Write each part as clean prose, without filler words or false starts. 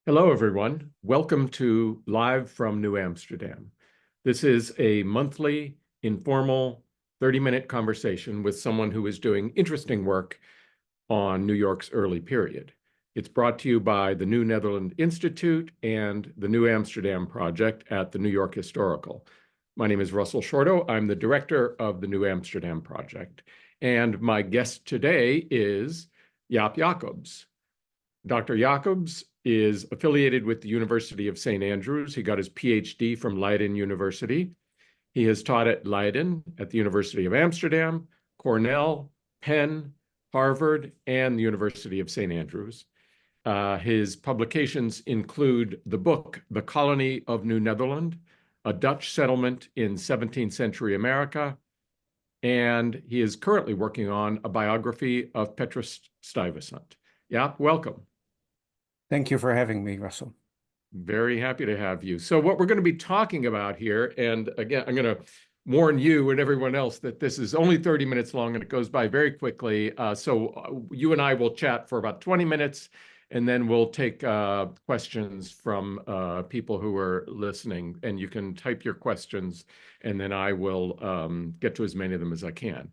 Hello, everyone. Welcome to Live from New Amsterdam. This is a monthly, informal, 30-minute conversation with someone who is doing interesting work on New York's early period. It's brought to you by the New Netherland Institute and the New Amsterdam Project at the New York Historical. My name is Russell Shorto. I'm the director of the New Amsterdam Project. And my guest today is Jaap Jacobs. Dr. Jacobs is affiliated with the University of St. Andrews. He got his PhD from Leiden University. He has taught at Leiden, at the University of Amsterdam, Cornell, Penn, Harvard, and the University of St. Andrews. His publications include the book, The Colony of New Netherland, A Dutch Settlement in 17th Century America, and he is currently working on a biography of Petrus Stuyvesant. Jaap, welcome. Thank you for having me, Russell. Very happy to have you. So what we're going to be talking about here, and again, I'm going to warn you and everyone else that this is only 30 minutes long and it goes by very quickly. So you and I will chat for about 20 minutes, and then we'll take questions from people who are listening, and you can type your questions, and then I will get to as many of them as I can.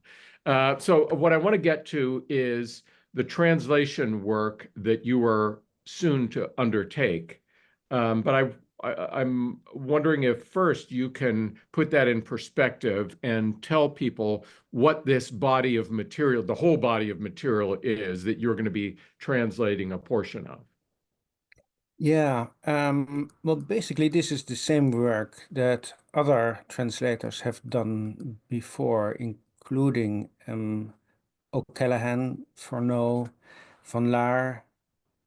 So what I want to get to is the translation work that you were soon to undertake. But I'm wondering if first you can put that in perspective and tell people what this body of material, the whole body of material is that you're going to be translating a portion of. Yeah, well, basically, this is the same work that other translators have done before, including O'Callaghan, Furneaux, Van Laar,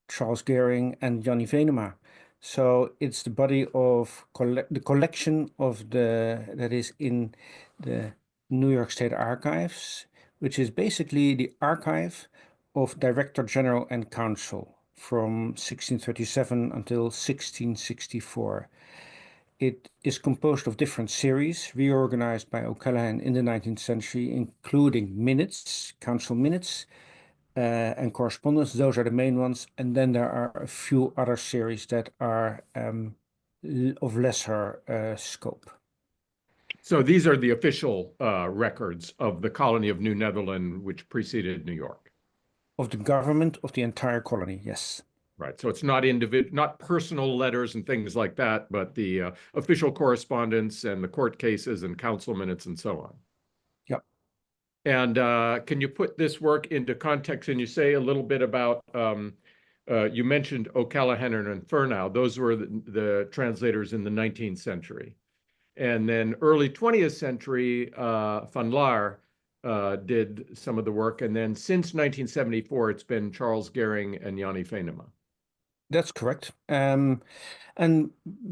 Charles Gehring, and Jannie Venema. So it's the body of the collection of that is in the New York State Archives, which is basically the archive of Director General and Counsel from 1637 until 1664. It is composed of different series reorganized by O'Callaghan in the 19th century, including minutes, council minutes, and correspondence. Those are the main ones. And then there are a few other series that are of lesser scope. So these are the official records of the colony of New Netherland, which preceded New York. Of the government of the entire colony, yes. Right. So it's not personal letters and things like that, but the official correspondence and the court cases and council minutes and so on. Yep. And can you put this work into context? And you say a little bit about, you mentioned O'Callaghan and Furneaux. Those were the translators in the 19th century. And then early 20th century, Van Laar did some of the work. And then since 1974, it's been Charles Gehring and Jannie Venema. That's correct. And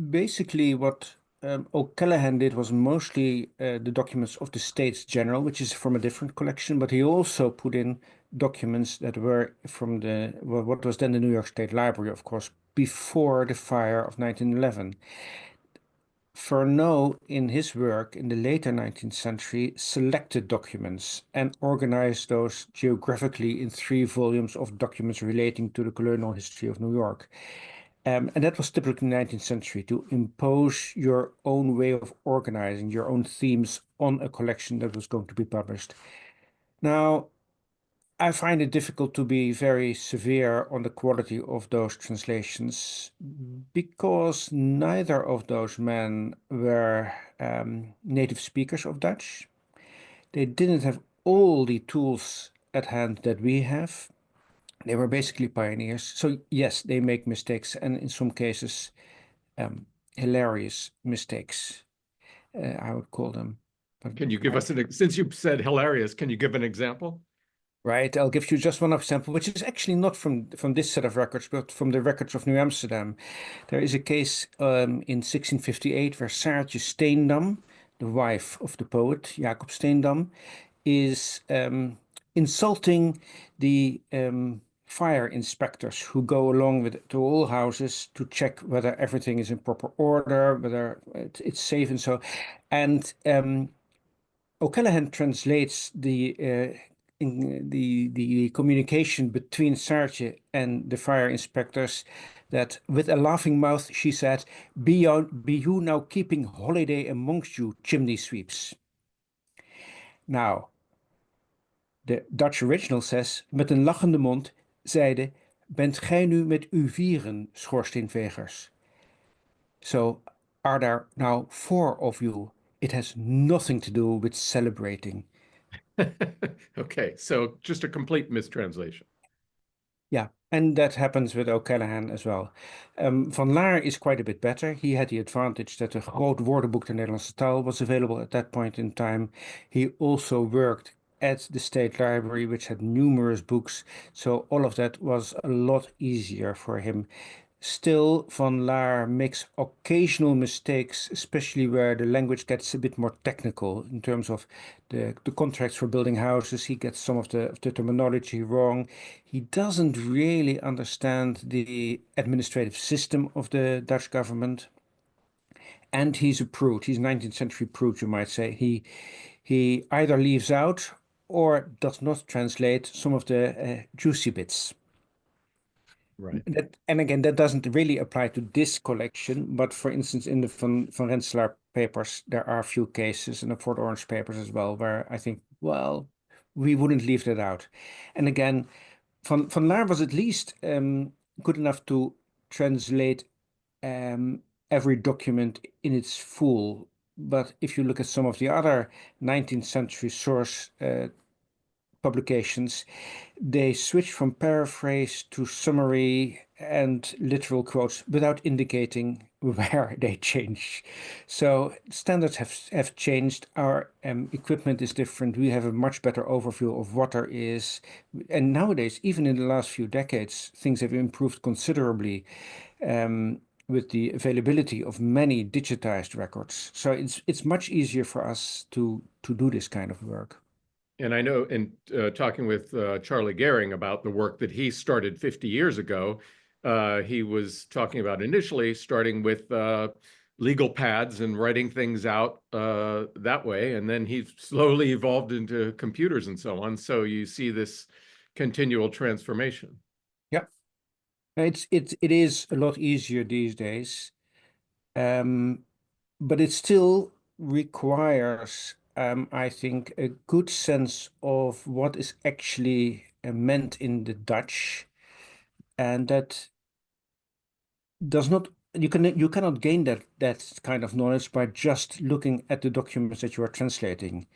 basically what O'Callaghan did was mostly the documents of the States General, which is from a different collection, but he also put in documents that were from what was then the New York State Library, of course, before the fire of 1911. Furneaux, in his work in the later 19th century, selected documents and organized those geographically in 3 volumes of documents relating to the colonial history of New York. And that was typical in the 19th century, to impose your own way of organizing, your own themes on a collection that was going to be published. Now, I find it difficult to be very severe on the quality of those translations because neither of those men were native speakers of Dutch. They didn't have all the tools at hand that we have. They were basically pioneers. So yes, they make mistakes, and in some cases, hilarious mistakes, I would call them. But can you give us since you said hilarious, can you give an example? Right, I'll give you just one example, which is actually not from this set of records, but from the records of New Amsterdam. There is a case in 1658 where Saartje Steendam, the wife of the poet Jacob Steendam, is insulting the fire inspectors who go along to all houses to check whether everything is in proper order, whether it's safe and so. And O'Callaghan translates in the communication between Saartje and the fire inspectors that with a laughing mouth she said, be you now keeping holiday amongst you, chimney sweeps. Now, de Dutch original says, met een lachende mond, zeide, bent gij nu met uw vieren, schoorsteenvegers? So, are there now 4 of you? It has nothing to do with celebrating. Okay, so just a complete mistranslation. Yeah, and that happens with O'Callaghan as well. Van Laar is quite a bit better. He had the advantage that a groot woordenboek ter Nederlandse taal was available at that point in time. He also worked at the State Library, which had numerous books, so all of that was a lot easier for him. Still, Van Laar makes occasional mistakes, especially where the language gets a bit more technical in terms of the contracts for building houses. He gets some of the terminology wrong. He doesn't really understand the administrative system of the Dutch government. And he's a prude. He's a 19th century prude, you might say. He either leaves out or does not translate some of the juicy bits. Right. And again, that doesn't really apply to this collection, but for instance, in the Van Rensselaer papers, there are a few cases, and the Fort Orange papers as well, where I think, well, we wouldn't leave that out. And again, Van Laar was at least good enough to translate every document in its full. But if you look at some of the other 19th century source publications, they switch from paraphrase to summary and literal quotes without indicating where they change. So standards have changed. Our equipment is different. We have a much better overview of what there is. And nowadays, even in the last few decades, things have improved considerably with the availability of many digitized records. So it's much easier for us to do this kind of work. And I know in talking with Charlie Gehring about the work that he started 50 years ago, he was talking about initially starting with legal pads and writing things out that way. And then he slowly evolved into computers and so on. So you see this continual transformation. Yeah, it is a lot easier these days, but it still requires, I think, a good sense of what is actually meant in the Dutch, and that does not you cannot gain that kind of knowledge by just looking at the documents that you are translating.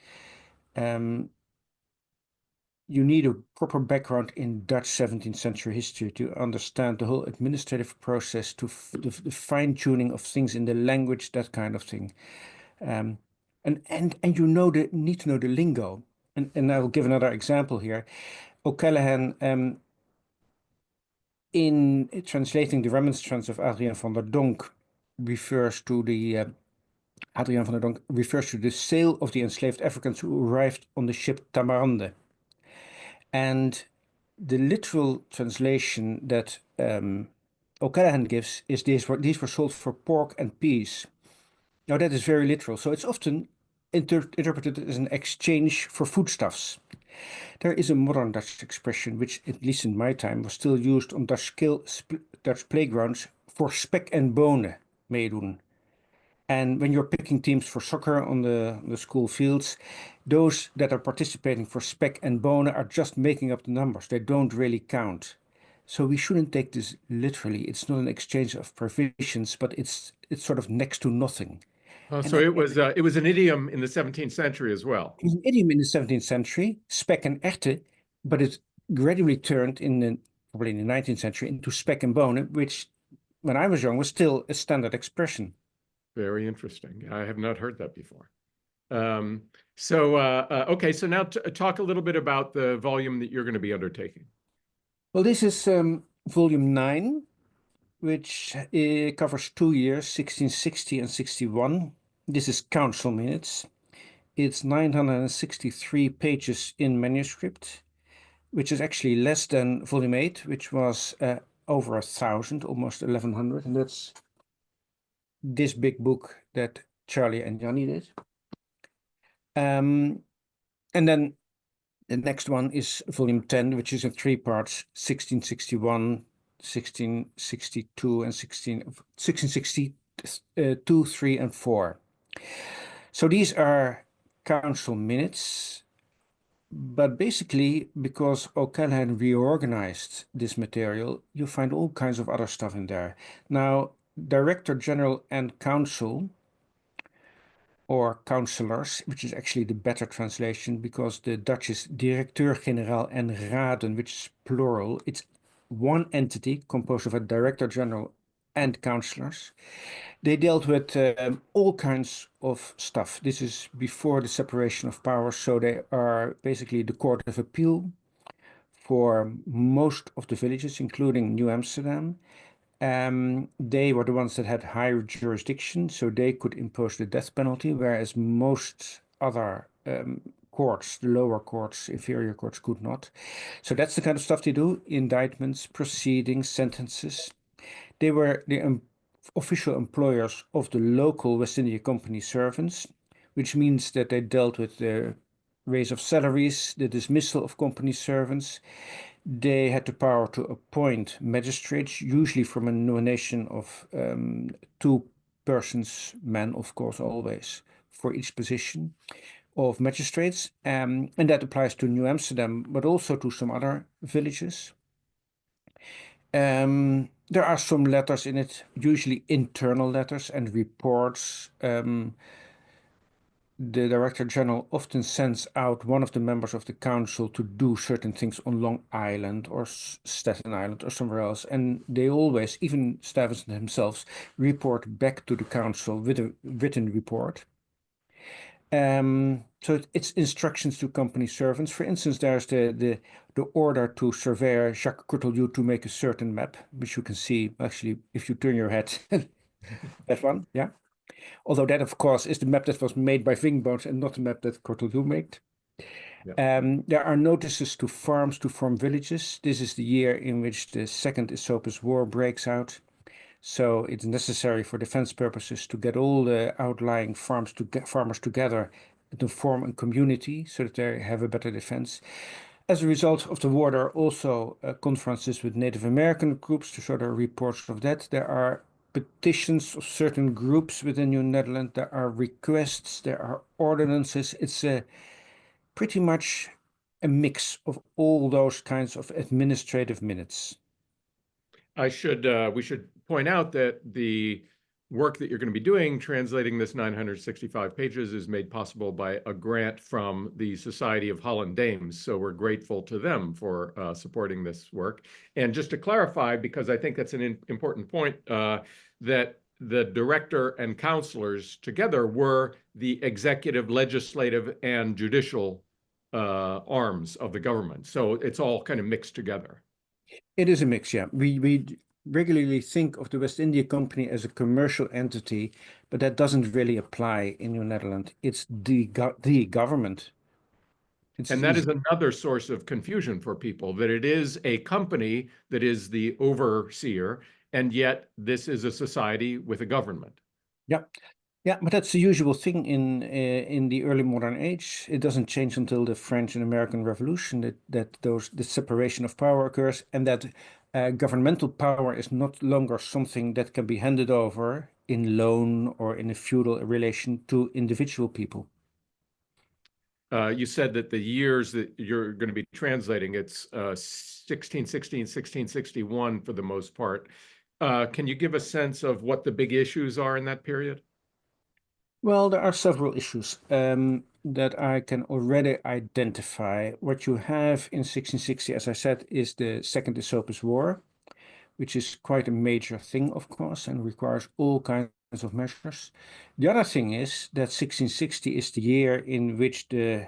You need a proper background in Dutch 17th century history to understand the whole administrative process, the fine tuning of things in the language, that kind of thing. And you need to know the lingo. And I will give another example here. O'Callaghan, in translating the Remonstrance of Adrian van der Donck, refers to the Adrian van der Donck refers to the sale of the enslaved Africans who arrived on the ship Tamarande. And the literal translation that O'Callaghan gives is these were sold for pork and peas. Now that is very literal, so it's often interpreted as an exchange for foodstuffs. There is a modern Dutch expression, which at least in my time was still used on Dutch playgrounds, for spek en bonen meedoen. And when you're picking teams for soccer on the school fields, those that are participating for spek and bonen are just making up the numbers. They don't really count. So we shouldn't take this literally. It's not an exchange of provisions, but it's sort of next to nothing. And So it was an idiom in the 17th century as well. it was an idiom in the 17th century, spek en erte, but it gradually turned probably in the 19th century into spek en bonen, which when I was young was still a standard expression. Very interesting. I have not heard that before. Okay, so now talk a little bit about the volume that you're going to be undertaking. Well, this is volume 9, which covers 2 years, 1660 and 61. This is council minutes. It's 963 pages in manuscript, which is actually less than volume 8, which was over 1,000, almost 1,100. And that's this big book that Charlie and Johnny did. And then the next one is volume 10, which is in 3 parts, 1661 1662 and 1662, 3 and 4. So these are council minutes, but basically because O'Callaghan reorganized this material, you find all kinds of other stuff in there. Now, Director General and Council, or councillors, which is actually the better translation because the Dutch is Directeur-Generaal en Raden, which is plural. It's one entity composed of a Director General and councillors. They dealt with all kinds of stuff. This is before the separation of powers, so they are basically the Court of Appeal for most of the villages, including New Amsterdam. They were the ones that had higher jurisdiction, so they could impose the death penalty, whereas most other courts, the lower courts, inferior courts, could not. So that's the kind of stuff they do: indictments, proceedings, sentences. They were the official employers of the local West India Company servants, which means that they dealt with the raise of salaries, the dismissal of company servants. They had the power to appoint magistrates, usually from a nomination of two persons, men, of course, always, for each position of magistrates. And that applies to New Amsterdam, but also to some other villages. There are some letters in it, usually internal letters and reports. The Director General often sends out one of the members of the council to do certain things on Long Island or Staten Island or somewhere else. And they always, even Stuyvesant himself, report back to the council with a written report. So it's instructions to company servants. For instance, there's the order to surveyor Jacques Cortelyou to make a certain map, which you can see actually if you turn your head. That one, yeah. Although that, of course, is the map that was made by Vingbones and not the map that Cortelyou made. Yeah. There are notices to farms to form villages. This is the year in which the Second Esopus War breaks out. So it's necessary for defense purposes to get all the outlying farmers together to form a community so that they have a better defense. As a result of the war, there are also conferences with Native American groups to show their reports of that. There are petitions of certain groups within New Netherland. There are requests, there are ordinances. It's pretty much a mix of all those kinds of administrative minutes. We should point out that the work that you're going to be doing, translating this 965 pages, is made possible by a grant from the Society of Holland Dames. So we're grateful to them for supporting this work. And just to clarify, because I think that's an important point, that the director and councillors together were the executive, legislative, and judicial arms of the government. So it's all kind of mixed together. It is a mix, yeah. We regularly think of the West India Company as a commercial entity, but that doesn't really apply in New Netherlands. It's the government. And that is another source of confusion for people, that it is a company that is the overseer, and yet this is a society with a government. Yeah. Yeah, but that's the usual thing in the early modern age. It doesn't change until the French and American Revolution that the separation of power occurs, and that governmental power is not longer something that can be handed over in loan or in a feudal relation to individual people. You said that the years that you're going to be translating, it's 1616, 1661 for the most part. Can you give a sense of what the big issues are in that period? Well, there are several issues that I can already identify. What you have in 1660, as I said, is the Second Esopus War, which is quite a major thing, of course, and requires all kinds of measures. The other thing is that 1660 is the year in which the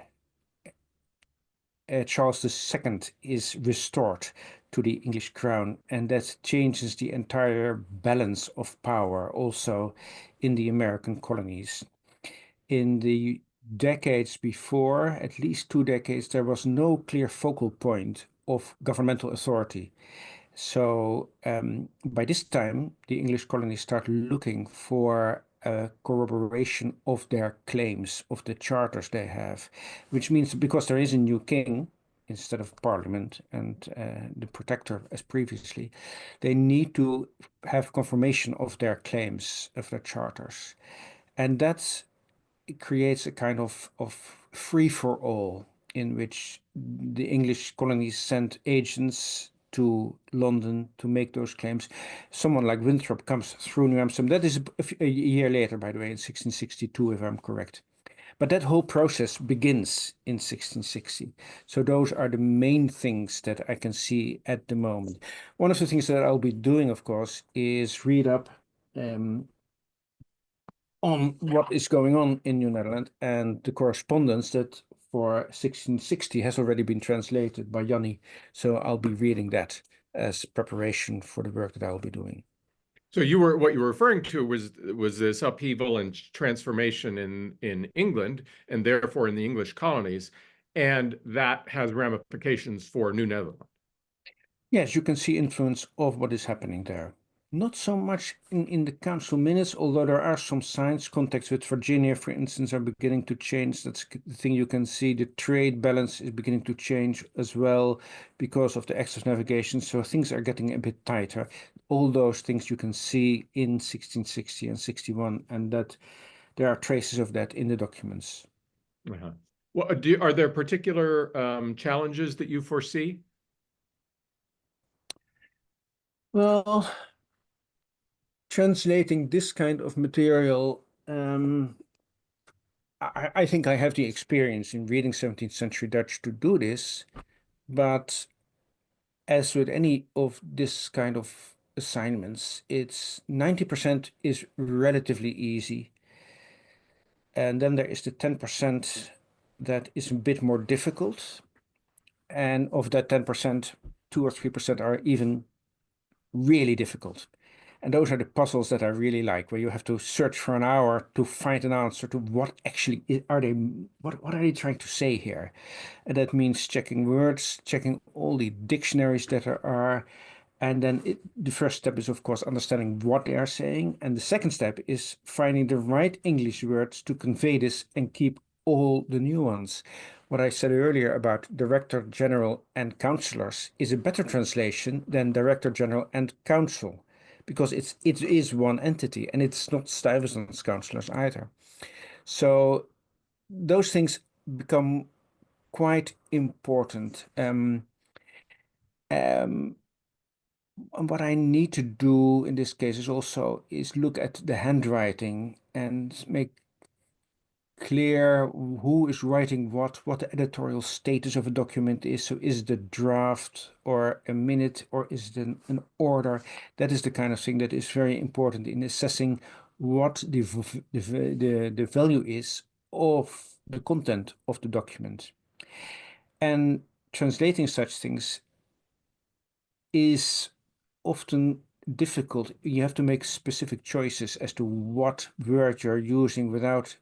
Charles II is restored to the English crown, and that changes the entire balance of power also in the American colonies. In the decades before, at least 2 decades, there was no clear focal point of governmental authority. So by this time, the English colonies start looking for a corroboration of their claims, of the charters they have, which means because there is a new king instead of parliament and the protector as previously, they need to have confirmation of their claims, of their charters. And that creates a kind of free-for-all in which the English colonies sent agents to London to make those claims. Someone like Winthrop comes through New Amsterdam. That is a year later, by the way, in 1662, if I'm correct. But that whole process begins in 1660. So those are the main things that I can see at the moment. One of the things that I'll be doing, of course, is read up on what is going on in New Netherland and the correspondence that for 1660 has already been translated by Janni. So I'll be reading that as preparation for the work that I'll be doing. So what you were referring to was this upheaval and transformation in England and therefore in the English colonies, and that has ramifications for New Netherland. Yes, you can see influence of what is happening there. Not so much in the council minutes, although there are some signs. Contacts with Virginia, for instance, are beginning to change. That's the thing you can see. The trade balance is beginning to change as well because of the acts of navigation. So things are getting a bit tighter. All those things you can see in 1660 and 61, and that there are traces of that in the documents. Uh-huh. Well, are there particular challenges that you foresee? Well, translating this kind of material, I think I have the experience in reading 17th century Dutch to do this, but as with any of this kind of assignments, it's 90% is relatively easy. And then there is the 10% that is a bit more difficult. And of that 10%, 2 or 3% are even really difficult. And those are the puzzles that I really like, where you have to search for an hour to find an answer to what actually what are they trying to say here? And that means checking words, checking all the dictionaries that there are. And then the first step is, of course, understanding what they are saying. And the second step is finding the right English words to convey this and keep all the nuance. What I said earlier about Director General and Councillors is a better translation than Director General and Council, because it is one entity and it's not Stuyvesant's councillors either. So those things become quite important. And what I need to do in this case is look at the handwriting and make clear who is writing what the editorial status of a document is. So is it a draft or a minute, or is it an order? That is the kind of thing that is very important in assessing what the value is of the content of the document. And translating such things is often difficult. You have to make specific choices as to what word you're using without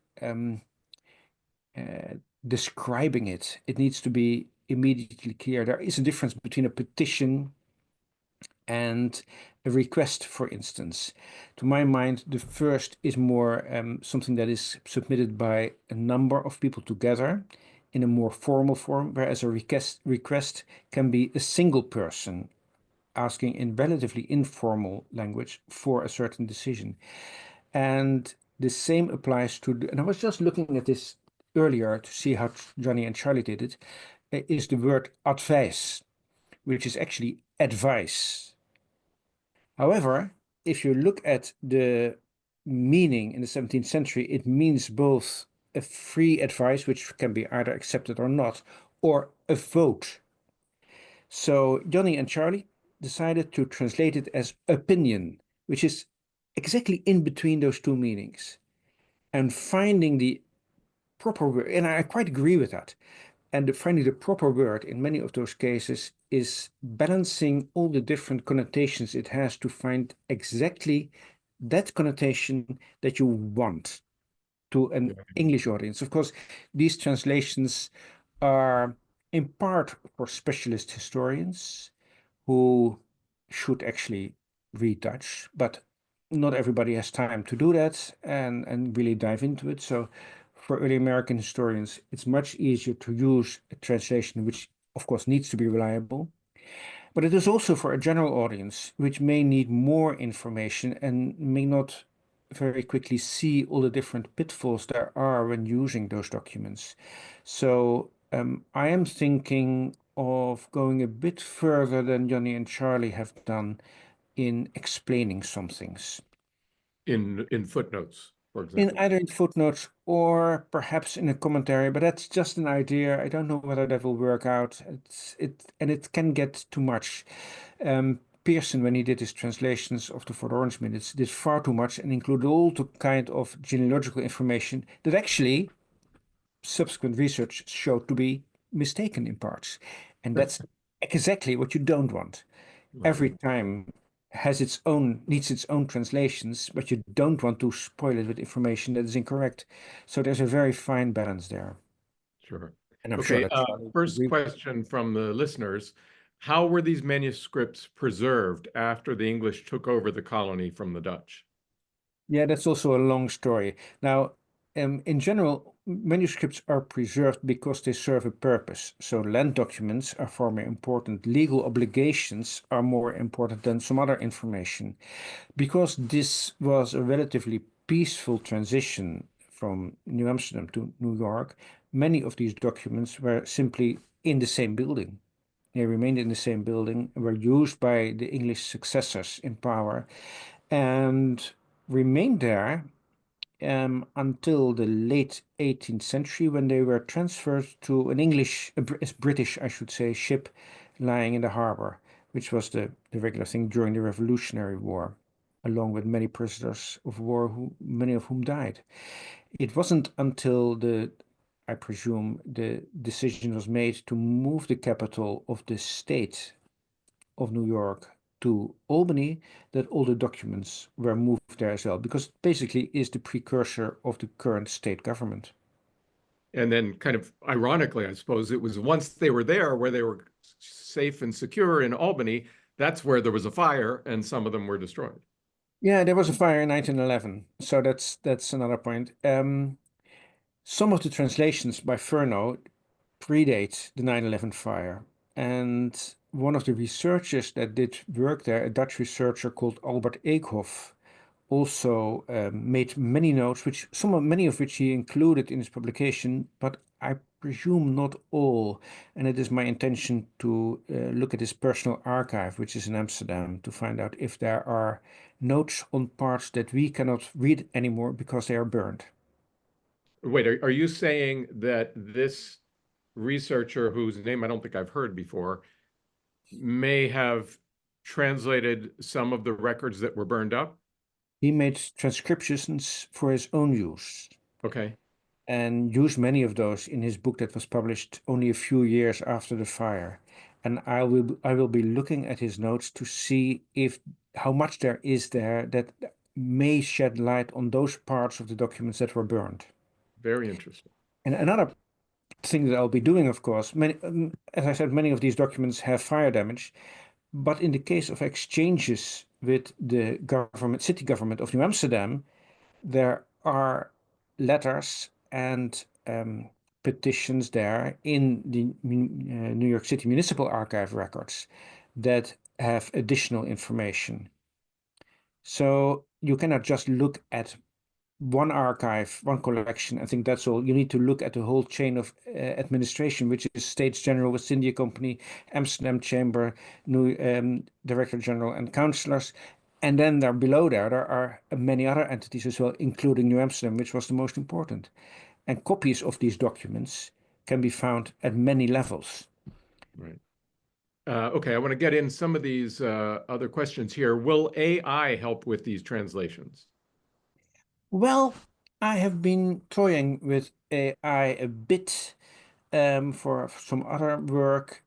describing it. It needs to be immediately clear. There is a difference between a petition and a request, for instance. To my mind, the first is more something that is submitted by a number of people together in a more formal form, whereas a request can be a single person asking in relatively informal language for a certain decision. And the same applies to, and I was just looking at this earlier to see how Johnny and Charlie did it, is the word advice, which is actually advice. However, if you look at the meaning in the 17th century, it means both a free advice, which can be either accepted or not, or a vote. So Johnny and Charlie decided to translate it as opinion, which is exactly in between those two meanings. And finding the proper word, and I quite agree with that. And finding the proper word in many of those cases is balancing all the different connotations it has to find exactly that connotation that you want to an English audience. Of course, these translations are in part for specialist historians who should actually read Dutch, but not everybody has time to do that and really dive into it. So for early American historians, it's much easier to use a translation which of course, needs to be reliable, but it is also for a general audience, which may need more information and may not very quickly see all the different pitfalls there are when using those documents. So I am thinking of going a bit further than Johnny and Charlie have done in explaining some things. In footnotes, for In example. either in footnotes or perhaps in a commentary, but that's just an idea. I don't know whether that will work out. It can get too much. Pearson, when he did his translations of the Fort Orange Minutes, did far too much and included all the kind of genealogical information that actually subsequent research showed to be mistaken in parts. And that's exactly what you don't want. Right, Every time has its own needs its own translations, but you don't want to spoil it with information that is incorrect. So there's a very fine balance there. sure. And I'm sure Okay, that Charlie would first agree. question from the listeners. How were these manuscripts preserved after the English took over the colony from the Dutch? Yeah, that's also a long story. Now, in general, manuscripts are preserved because they serve a purpose. So land documents are far more important. Legal obligations are more important than some other information. Because this was a relatively peaceful transition from New Amsterdam to New York, many of these documents were simply in the same building. They remained in the same building, were used by the English successors in power, and remained there until the late 18th century when they were transferred to an British, I should say, ship lying in the harbor, which was the regular thing during the Revolutionary War, along with many prisoners of war, many of whom died. It wasn't until I presume, the decision was made to move the capital of the state of New York to Albany that all the documents were moved there as well, because it basically is the precursor of the current state government. And then kind of ironically, I suppose it was once they were there where they were safe and secure in Albany, that's where there was a fire and some of them were destroyed. Yeah, there was a fire in 1911, so that's another point. Some of the translations by Furno predate the 9/11 fire, and one of the researchers that did work there, a Dutch researcher called Albert Eekhoff, also made many notes, many of which he included in his publication, but I presume not all. And it is my intention to look at his personal archive, which is in Amsterdam, to find out if there are notes on parts that we cannot read anymore because they are burned. Wait, are you saying that this researcher, whose name I don't think I've heard before, may have translated some of the records that were burned up? He made transcriptions for his own use Okay, and used many of those in his book that was published only a few years after the fire. And I will be looking at his notes to see if how much there is there that may shed light on those parts of the documents that were burned. very interesting. And another thing that I'll be doing, of course, as I said, many of these documents have fire damage, but in the case of exchanges with the city government of New Amsterdam, there are letters and petitions there in the New York City Municipal Archive records that have additional information. So you cannot just look at one archive, one collection. I think that's all. You need to look at the whole chain of administration, which is States General, West India Company, Amsterdam Chamber, New Director General, and councillors. And then there are many other entities as well, including New Amsterdam, which was the most important. And copies of these documents can be found at many levels. Right. Okay, I want to get in some of these other questions here. Will AI help with these translations? Well, I have been toying with AI a bit for some other work.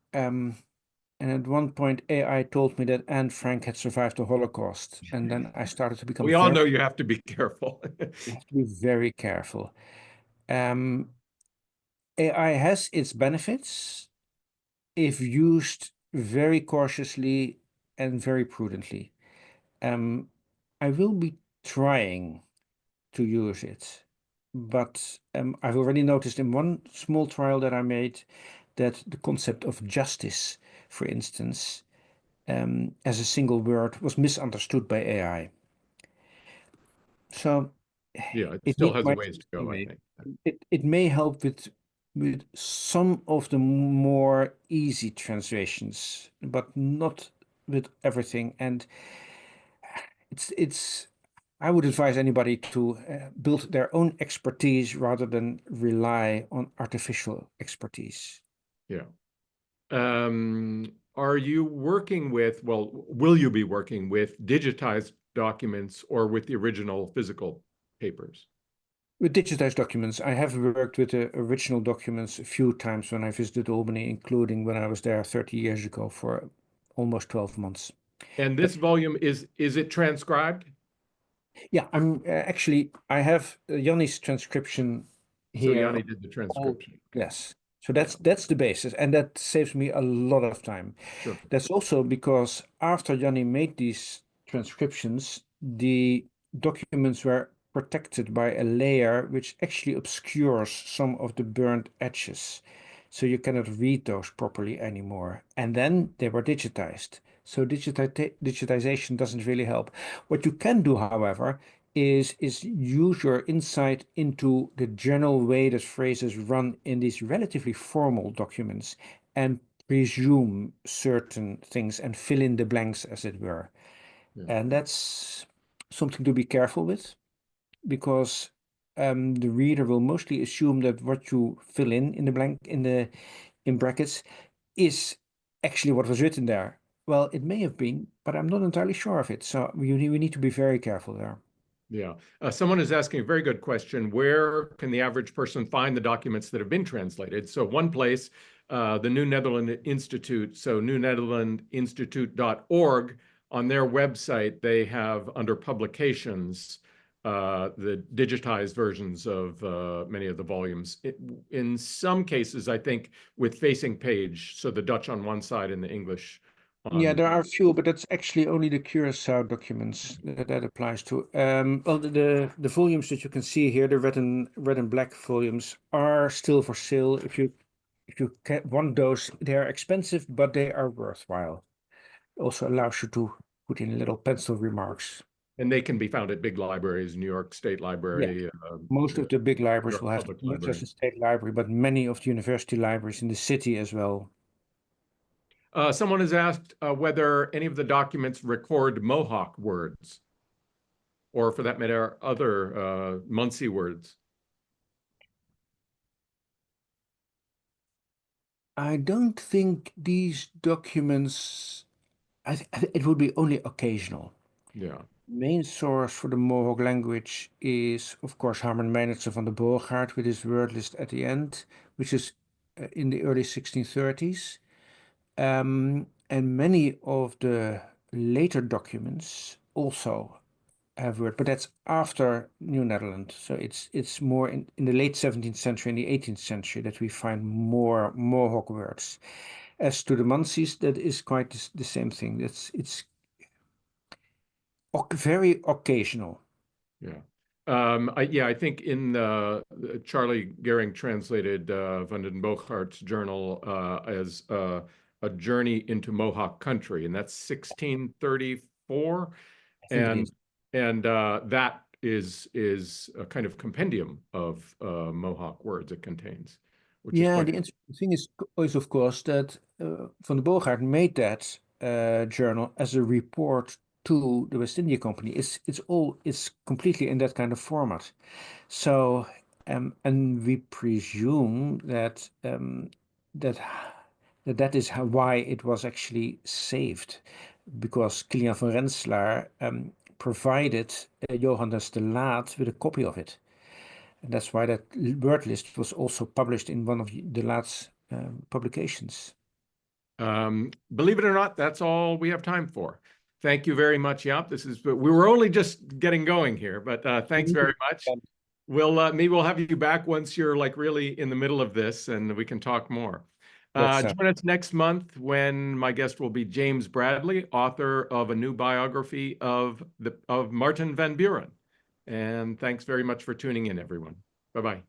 And at one point, AI told me that Anne Frank had survived the Holocaust. And then I started to become We all know you have to be careful. you have to be very careful. Um, AI has its benefits if used very cautiously and very prudently. Um, I will be trying to use it, but I've already noticed in one small trial that I made that the concept of justice, for instance, as a single word was misunderstood by AI. So Yeah, it it still needs has a my ways to go, I anyway. think. It may help with some of the more easy translations, but not with everything. And it's I would advise anybody to build their own expertise rather than rely on artificial expertise. Yeah. Are you working with, well, will you be working with digitized documents or with the original physical papers? With digitized documents, I have worked with the original documents a few times when I visited Albany, including when I was there 30 years ago for almost 12 months. And But this volume is it transcribed? yeah, I'm actually, I have Yanni's transcription So here. Yanni did the Oh, transcription. Okay. yes. So Yeah, that's the basis, and that saves me a lot of time. sure. That's also because after Yanni made these transcriptions, the documents were protected by a layer which actually obscures some of the burnt edges. So you cannot read those properly anymore. And then they were digitized. So digitization doesn't really help. What you can do, however, is use your insight into the general way that phrases run in these relatively formal documents and presume certain things and fill in the blanks, as it were. Yeah. And that's something to be careful with because the reader will mostly assume that what you fill in the blank in brackets is actually what was written there. Well, it may have been, but I'm not entirely sure of it. So we need to be very careful there. Yeah. Someone is asking a very good question. Where can the average person find the documents that have been translated? So one place, the New Netherland Institute, so newnetherlandinstitute.org, on their website, they have under publications, the digitized versions of many of the volumes. In some cases, I think with facing page, so the Dutch on one side and the English Yeah, on. there are a few, but that's actually only the Curacao documents that applies to. Well, the volumes that you can see here, the red and black volumes, are still for sale. If you want those, they are expensive, but they are worthwhile. Also allows you to put in little pencil remarks. And they can be found at big libraries, New York State Yeah, Library, most New of the big libraries York will have Public not just Library. the state library, but many of the university libraries in the city as well. Someone has asked whether any of the documents record Mohawk words, or for that matter, other Munsee words. I don't think these documents, it would be only occasional. Yeah. Main source for the Mohawk language is, of course, Harman Meinertse van der Boogaard with his word list at the end, which is in the early 1630s. And many of the later documents also have word, but that's after New Netherland. So it's more in the late 17th century and the 18th century that we find more Mohawk words. As to the Mansis, that is quite the same thing. It's very occasional. Yeah. I think in Charlie Gehring translated Van den Bogaard's journal as a journey into Mohawk country, and that's 1634. I think it And is. that is a kind of compendium of Mohawk words it contains, which is Yeah, quite. the interesting thing is of course that Van der Boogaard made that journal as a report to the West India Company. It's completely in that kind of format. So and we presume that that is why it was actually saved, because Kilian van Rensselaer provided Johannes de Laat with a copy of it. And that's why that word list was also published in one of the Laat's publications. Believe it or not, that's all we have time for. Thank you very much, Jaap. We were only just getting going here, but thanks very much. Maybe we'll have you back once you're like really in the middle of this and we can talk more. That's Join us next month when my guest will be James Bradley, author of a new biography of Martin van Buren. And thanks very much for tuning in, everyone. Bye-bye.